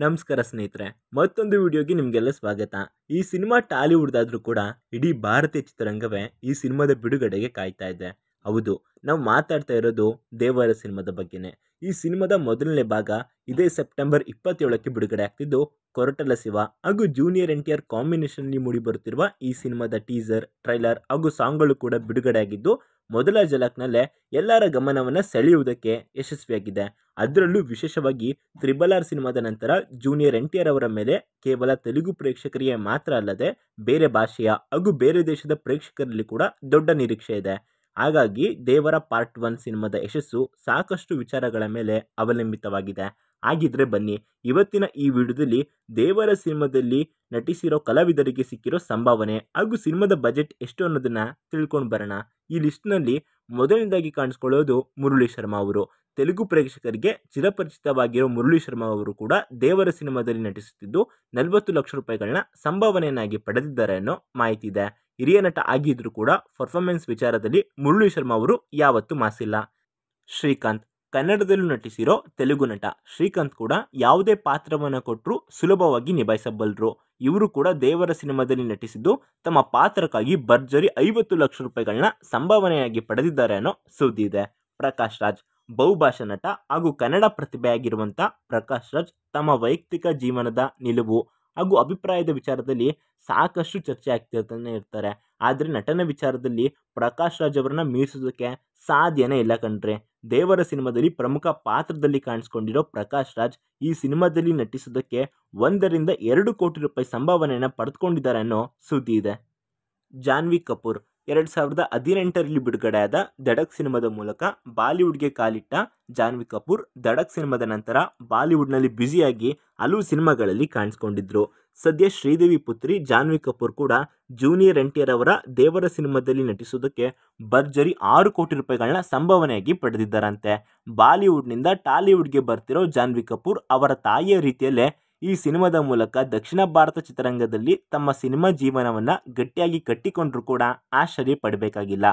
ನಮಸ್ಕಾರ ಸ್ನೇಹಿತರೆ, ಮತ್ತೊಂದು ವಿಡಿಯೋಗೆ ನಿಮಗೆಲ್ಲ ಸ್ವಾಗತ. ಈ ಸಿನಿಮಾ ಟಾಲಿವುಡ್ದಾದ್ರೂ ಕೂಡ ಇಡೀ ಭಾರತೀಯ ಚಿತ್ರರಂಗವೇ ಈ ಸಿನಿಮಾದ ಬಿಡುಗಡೆಗೆ ಕಾಯ್ತಾ ಇದೆ. ಹೌದು, ನಾವು ಮಾತಾಡ್ತಾ ಇರೋದು ದೇವರ ಸಿನಿಮಾದ ಬಗ್ಗೆನೇ. ಈ ಸಿನಿಮಾದ ಮೊದಲನೇ ಭಾಗ ಇದೇ ಸೆಪ್ಟೆಂಬರ್ 27ಕ್ಕೆ ಬಿಡುಗಡೆ ಆಗ್ತಿದ್ದು, ಕೊರಟಲ ಶಿವ ಹಾಗೂ ಜೂನಿಯರ್ NTR ಕಾಂಬಿನೇಷನ್ನಲ್ಲಿ ಮೂಡಿ ಬರುತ್ತಿರುವ ಈ ಸಿನಿಮಾದ ಟೀಸರ್, ಟ್ರೈಲರ್ ಹಾಗೂ ಸಾಂಗ್ಗಳು ಕೂಡ ಬಿಡುಗಡೆ ಆಗಿದ್ದು, ಮೊದಲ ಝಲಕ್ನಲ್ಲೇ ಎಲ್ಲರ ಗಮನವನ್ನು ಸೆಳೆಯುವುದಕ್ಕೆ ಯಶಸ್ವಿಯಾಗಿದೆ. ಅದರಲ್ಲೂ ವಿಶೇಷವಾಗಿ RRR ಸಿನಿಮಾದ ನಂತರ ಜೂನಿಯರ್ NTR ಅವರ ಮೇಲೆ ಕೇವಲ ತೆಲುಗು ಪ್ರೇಕ್ಷಕರಿಗೆ ಮಾತ್ರ ಅಲ್ಲದೆ ಬೇರೆ ಭಾಷೆಯ ಹಾಗೂ ಬೇರೆ ದೇಶದ ಪ್ರೇಕ್ಷಕರಲ್ಲಿ ಕೂಡ ದೊಡ್ಡ ನಿರೀಕ್ಷೆ ಇದೆ. ಹಾಗಾಗಿ ದೇವರ ಪಾರ್ಟ್ 1 ಸಿನಿಮಾದ ಯಶಸ್ಸು ಸಾಕಷ್ಟು ವಿಚಾರಗಳ ಮೇಲೆ ಅವಲಂಬಿತವಾಗಿದೆ. ಹಾಗಿದ್ರೆ ಬನ್ನಿ, ಇವತ್ತಿನ ಈ ವಿಡಿಯೋದಲ್ಲಿ ದೇವರ ಸಿನಿಮಾದಲ್ಲಿ ನಟಿಸಿರೋ ಕಲಾವಿದರಿಗೆ ಸಿಕ್ಕಿರೋ ಸಂಭಾವನೆ ಹಾಗೂ ಸಿನಿಮಾದ ಬಜೆಟ್ ಎಷ್ಟು ಅನ್ನೋದನ್ನ ತಿಳ್ಕೊಂಡು ಬರೋಣ. ಈ ಲಿಸ್ಟ್ನಲ್ಲಿ ಮೊದಲನೇದಾಗಿ ಕಾಣಿಸ್ಕೊಳ್ಳೋದು ಮುರಳಿ ಶರ್ಮಾ ಅವರು. ತೆಲುಗು ಪ್ರೇಕ್ಷಕರಿಗೆ ಚಿರಪರಿಚಿತವಾಗಿರೋ ಮುರಳಿ ಶರ್ಮಾ ಅವರು ಕೂಡ ದೇವರ ಸಿನಿಮಾದಲ್ಲಿ ನಟಿಸುತ್ತಿದ್ದು 40 ಲಕ್ಷ ರೂಪಾಯಿಗಳನ್ನ ಸಂಭಾವನೆಯನ್ನಾಗಿ ಪಡೆದಿದ್ದಾರೆ ಅನ್ನೋ ಮಾಹಿತಿ ಇದೆ. ಹಿರಿಯ ನಟ ಆಗಿದ್ರೂ ಕೂಡ ಪರ್ಫಾರ್ಮೆನ್ಸ್ ವಿಚಾರದಲ್ಲಿ ಮುರಳಿ ಶರ್ಮಾ ಅವರು ಯಾವತ್ತೂ ಮಾಸಿಲ್ಲ. ಶ್ರೀಕಾಂತ್ ಕನ್ನಡದಲ್ಲೂ ನಟಿಸಿರೋ ತೆಲುಗು ನಟ. ಶ್ರೀಕಾಂತ್ ಕೂಡ ಯಾವುದೇ ಪಾತ್ರವನ್ನು ಕೊಟ್ಟರೂ ಸುಲಭವಾಗಿ ನಿಭಾಯಿಸಬಲ್ಲರು. ಇವರು ಕೂಡ ದೇವರ ಸಿನಿಮಾದಲ್ಲಿ ನಟಿಸಿದ್ದು ತಮ್ಮ ಪಾತ್ರಕ್ಕಾಗಿ ಭರ್ಜರಿ 50 ಲಕ್ಷ ರೂಪಾಯಿಗಳನ್ನ ಸಂಭಾವನೆಯಾಗಿ ಪಡೆದಿದ್ದಾರೆ ಅನ್ನೋ ಸುದ್ದಿ ಇದೆ. ಪ್ರಕಾಶ್ ರಾಜ್ ಬಹುಭಾಷಾ ನಟ ಹಾಗೂ ಕನ್ನಡ ಪ್ರತಿಭೆಯಾಗಿರುವಂಥ ಪ್ರಕಾಶ್ ರಾಜ್ ತಮ್ಮ ವೈಯಕ್ತಿಕ ಜೀವನದ ನಿಲುವು ಹಾಗೂ ಅಭಿಪ್ರಾಯದ ವಿಚಾರದಲ್ಲಿ ಸಾಕಷ್ಟು ಚರ್ಚೆ ಆಗ್ತಿರ್ತಾನೆ ಇರ್ತಾರೆ. ಆದರೆ ನಟನ ವಿಚಾರದಲ್ಲಿ ಪ್ರಕಾಶ್ ರಾಜ್ ಅವರನ್ನ ಮೀರಿಸೋದಕ್ಕೆ ಸಾಧ್ಯನೇ ಇಲ್ಲ ಕಣ್ರಿ. ದೇವರ ಸಿನಿಮಾದಲ್ಲಿ ಪ್ರಮುಖ ಪಾತ್ರದಲ್ಲಿ ಕಾಣಿಸ್ಕೊಂಡಿರೋ ಪ್ರಕಾಶ್ ರಾಜ್ ಈ ಸಿನಿಮಾದಲ್ಲಿ ನಟಿಸೋದಕ್ಕೆ 1-2 ಕೋಟಿ ರೂಪಾಯಿ ಸಂಭಾವನೆಯನ್ನು ಪಡೆದುಕೊಂಡಿದ್ದಾರೆ ಅನ್ನೋ ಸುದ್ದಿ ಇದೆ. ಜಾನ್ವಿ ಕಪೂರ್ 2018ರಲ್ಲಿ ಬಿಡುಗಡೆಯಾದ ಧಡಕ್ ಸಿನಿಮಾದ ಮೂಲಕ ಬಾಲಿವುಡ್ಗೆ ಕಾಲಿಟ್ಟ ಜಾನ್ವಿ ಕಪೂರ್ ಧಡಕ್ ಸಿನಿಮಾದ ನಂತರ ಬಾಲಿವುಡ್ನಲ್ಲಿ ಬ್ಯುಸಿಯಾಗಿ ಹಲವು ಸಿನಿಮಾಗಳಲ್ಲಿ ಕಾಣಿಸ್ಕೊಂಡಿದ್ರು. ಸದ್ಯ ಶ್ರೀದೇವಿ ಪುತ್ರಿ ಜಾನ್ವಿ ಕಪೂರ್ ಕೂಡ ಜೂನಿಯರ್ NTR ಅವರ ದೇವರ ಸಿನಿಮಾದಲ್ಲಿ ನಟಿಸೋದಕ್ಕೆ ಭರ್ಜರಿ 6 ಕೋಟಿ ರೂಪಾಯಿಗಳನ್ನ ಸಂಭಾವನೆಯಾಗಿ ಪಡೆದಿದ್ದಾರಂತೆ. ಬಾಲಿವುಡ್ನಿಂದ ಟಾಲಿವುಡ್ಗೆ ಬರ್ತಿರೋ ಜಾನ್ವಿ ಕಪೂರ್ ಅವರ ತಾಯಿಯ ರೀತಿಯಲ್ಲೇ ಈ ಸಿನಿಮಾದ ಮೂಲಕ ದಕ್ಷಿಣ ಭಾರತ ಚಿತ್ರರಂಗದಲ್ಲಿ ತಮ್ಮ ಸಿನಿಮಾ ಜೀವನವನ್ನು ಗಟ್ಟಿಯಾಗಿ ಕಟ್ಟಿಕೊಂಡ್ರೂ ಕೂಡ ಆಶ್ಚರ್ಯ ಪಡಬೇಕಾಗಿಲ್ಲ.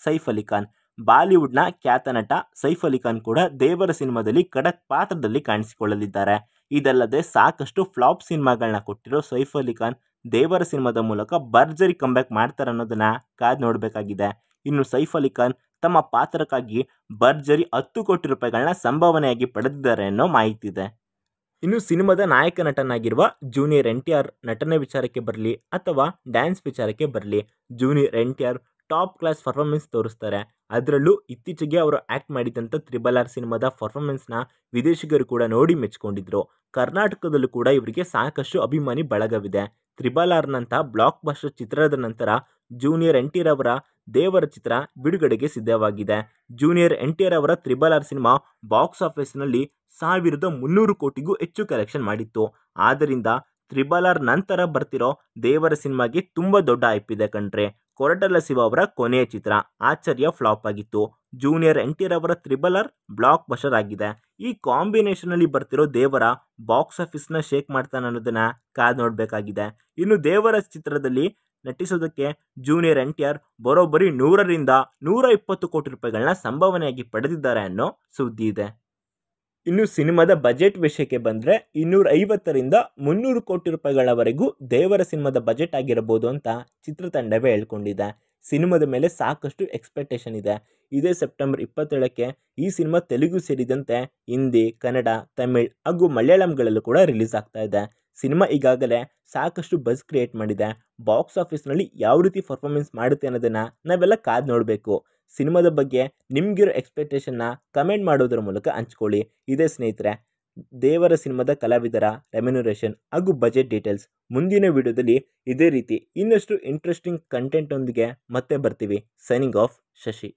ಸೈಫ್ ಅಲಿ ಖಾನ್ ಬಾಲಿವುಡ್ನ ಖ್ಯಾತ ನಟ ಸೈಫ್ ಅಲಿ ಖಾನ್ ಕೂಡ ದೇವರ ಸಿನಿಮಾದಲ್ಲಿ ಖಡಕ್ ಪಾತ್ರದಲ್ಲಿ ಕಾಣಿಸಿಕೊಳ್ಳಲಿದ್ದಾರೆ. ಇದಲ್ಲದೆ ಸಾಕಷ್ಟು ಫ್ಲಾಪ್ ಸಿನಿಮಾಗಳನ್ನ ಕೊಟ್ಟಿರೋ ಸೈಫ್ ಅಲಿ ಖಾನ್ ದೇವರ ಸಿನಿಮಾದ ಮೂಲಕ ಭರ್ಜರಿ ಕಂಬ್ಯಾಕ್ ಮಾಡ್ತಾರೆ ಅನ್ನೋದನ್ನ ಕಾದು ನೋಡಬೇಕಾಗಿದೆ. ಇನ್ನು ಸೈಫ್ ಅಲಿ ಖಾನ್ ತಮ್ಮ ಪಾತ್ರಕ್ಕಾಗಿ ಭರ್ಜರಿ 10 ಕೋಟಿ ರೂಪಾಯಿಗಳನ್ನ ಸಂಭಾವನೆಯಾಗಿ ಪಡೆದಿದ್ದಾರೆ ಅನ್ನೋ ಮಾಹಿತಿ ಇದೆ. ಇನ್ನು ಸಿನಿಮಾದ ನಾಯಕ ನಟನಾಗಿರುವ ಜೂನಿಯರ್ NTR ನಟನೆ ವಿಚಾರಕ್ಕೆ ಬರಲಿ ಅಥವಾ ಡ್ಯಾನ್ಸ್ ವಿಚಾರಕ್ಕೆ ಬರಲಿ, junior NTR top class performance ತೋರಿಸ್ತಾರೆ. ಅದರಲ್ಲೂ ಇತ್ತೀಚೆಗೆ ಅವರು ಆ್ಯಕ್ಟ್ ಮಾಡಿದಂಥ RRR ಸಿನಿಮಾದ ಪರ್ಫಾರ್ಮೆನ್ಸ್ನ ವಿದೇಶಿಗರು ಕೂಡ ನೋಡಿ ಮೆಚ್ಚಿಕೊಂಡಿದ್ರು. ಕರ್ನಾಟಕದಲ್ಲೂ ಕೂಡ ಇವರಿಗೆ ಸಾಕಷ್ಟು ಅಭಿಮಾನಿ ಬಳಗವಿದೆ. RRRನಂಥ ಬ್ಲಾಕ್ ಬಸ್ಟರ್ ಚಿತ್ರದ ನಂತರ ಜೂನಿಯರ್ NTR ಅವರ ದೇವರ ಚಿತ್ರ ಬಿಡುಗಡೆಗೆ ಸಿದ್ಧವಾಗಿದೆ. ಜೂನಿಯರ್ NTR ಅವರ RRR ಸಿನಿಮಾ ಬಾಕ್ಸ್ ಆಫೀಸ್ನಲ್ಲಿ 1300 ಕೋಟಿಗೂ ಹೆಚ್ಚು ಕಲೆಕ್ಷನ್ ಮಾಡಿತ್ತು. ಆದ್ದರಿಂದ RRR ನಂತರ ಬರ್ತಿರೋ ದೇವರ ಸಿನಿಮಾಗೆ ತುಂಬ ದೊಡ್ಡ ಹೈಪ್ ಇದೆ ಕಣ್ರಿ. ಕೊರಟಲ ಶಿವ ಅವರ ಕೊನೆಯ ಚಿತ್ರ ಆಚಾರ್ಯ ಫ್ಲಾಪ್ ಆಗಿತ್ತು. ಜೂನಿಯರ್ NTR ಅವರ RRR ಬ್ಲಾಕ್ ಬಸ್ಟರ್ ಆಗಿದೆ. ಈ ಕಾಂಬಿನೇಷನಲ್ಲಿ ಬರ್ತಿರೋ ದೇವರ ಬಾಕ್ಸ್ ಆಫೀಸ್ನ ಶೇಕ್ ಮಾಡ್ತಾನೆ ಅನ್ನೋದನ್ನ ಕಾದು ನೋಡಬೇಕಾಗಿದೆ. ಇನ್ನು ದೇವರ ಚಿತ್ರದಲ್ಲಿ ನಟಿಸೋದಕ್ಕೆ ಜೂನಿಯರ್ NTR ಬರೋಬ್ಬರಿ 100-120 ಕೋಟಿ ರೂಪಾಯಿಗಳನ್ನ ಸಂಭಾವನೆಯಾಗಿ ಪಡೆದಿದ್ದಾರೆ ಅನ್ನೋ ಸುದ್ದಿ ಇದೆ. ಇನ್ನು ಸಿನಿಮಾದ ಬಜೆಟ್ ವಿಷಯಕ್ಕೆ ಬಂದರೆ 250-300 ಕೋಟಿ ರೂಪಾಯಿಗಳವರೆಗೂ ದೇವರ ಸಿನಿಮಾದ ಬಜೆಟ್ ಆಗಿರಬಹುದು ಅಂತ ಚಿತ್ರತಂಡವೇ ಹೇಳ್ಕೊಂಡಿದೆ. ಸಿನಿಮಾದ ಮೇಲೆ ಸಾಕಷ್ಟು ಎಕ್ಸ್ಪೆಕ್ಟೇಷನ್ ಇದೆ. ಇದೇ ಸೆಪ್ಟೆಂಬರ್ 27ಕ್ಕೆ ಈ ಸಿನಿಮಾ ತೆಲುಗು ಸೇರಿದಂತೆ ಹಿಂದಿ, ಕನ್ನಡ, ತಮಿಳ್ ಹಾಗೂ ಮಲಯಾಳಂಗಳಲ್ಲೂ ಕೂಡ ರಿಲೀಸ್ ಆಗ್ತಾ ಇದೆ. ಸಿನಿಮಾ ಈಗಾಗಲೇ ಸಾಕಷ್ಟು ಬಸ್ ಕ್ರಿಯೇಟ್ ಮಾಡಿದೆ. ಬಾಕ್ಸ್ ಆಫೀಸ್ನಲ್ಲಿ ಯಾವ ರೀತಿ ಪರ್ಫಾರ್ಮೆನ್ಸ್ ಮಾಡುತ್ತೆ ಅನ್ನೋದನ್ನು ನಾವೆಲ್ಲ ಕಾದು ನೋಡಬೇಕು. ಸಿನಿಮಾದ ಬಗ್ಗೆ ನಿಮಗಿರೋ ಎಕ್ಸ್ಪೆಕ್ಟೇಷನ್ನ ಕಮೆಂಟ್ ಮಾಡೋದ್ರ ಮೂಲಕ ಹಂಚ್ಕೊಳ್ಳಿ. ಇದೇ ಸ್ನೇಹಿತರೆ, ದೇವರ ಸಿನಿಮಾದ ಕಲಾವಿದರ ರೆಮ್ಯುನರೇಷನ್ ಹಾಗೂ ಬಜೆಟ್ ಡೀಟೇಲ್ಸ್. ಮುಂದಿನ ವಿಡಿಯೋದಲ್ಲಿ ಇದೇ ರೀತಿ ಇನ್ನಷ್ಟು ಇಂಟ್ರೆಸ್ಟಿಂಗ್ ಕಂಟೆಂಟ್ ಒಂದಿಗೆ ಮತ್ತೆ ಬರ್ತೀವಿ. Signing off, Shashi.